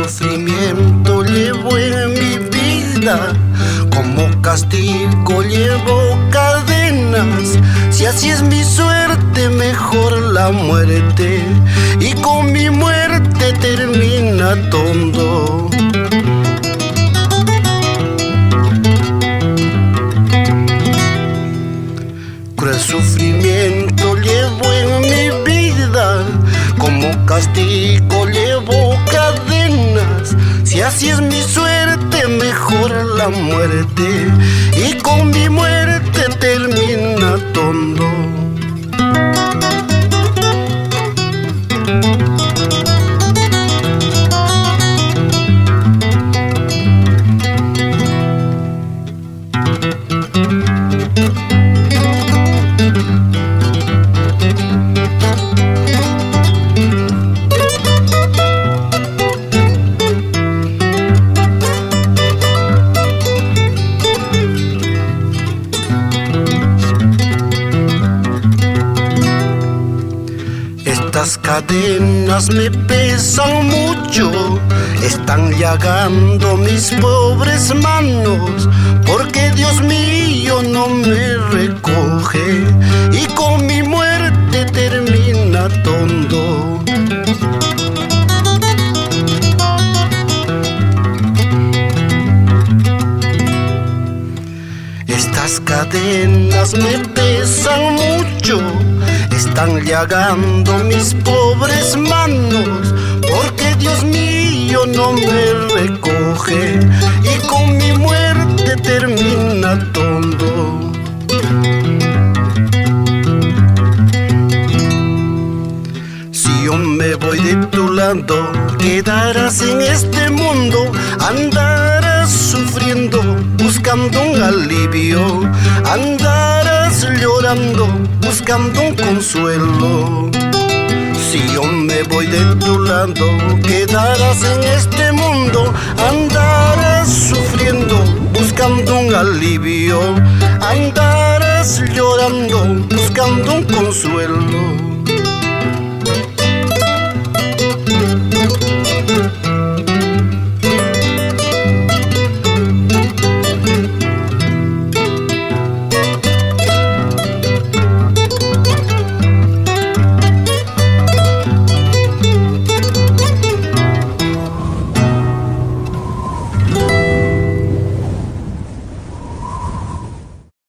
sufrimiento llevo en mi vida, como castigo llevo cadenas. Si así es mi suerte, mejor la muerte, y con mi muerte termina todo. Cruel sufrimiento llevo en mi vida, como castigo llevo cadenas. Si así es mi suerte, mejor la muerte, y con mi muerte termina todo. Estas cadenas me pesan mucho, están llagando mis pobres manos, porque Dios mío no me recoge, y con mi muerte termina todo. Estas cadenas me pesan mucho, están llagando mis pobres manos, porque Dios mío no me recoge, y con mi muerte termina todo. Si yo me voy de tu lado, quedarás en este mundo, andarás sufriendo, buscando un alivio, andarás llorando, buscando un consuelo. Si yo me voy de tu lado, quedarás en este mundo, andarás sufriendo, buscando un alivio, andarás llorando, buscando un consuelo.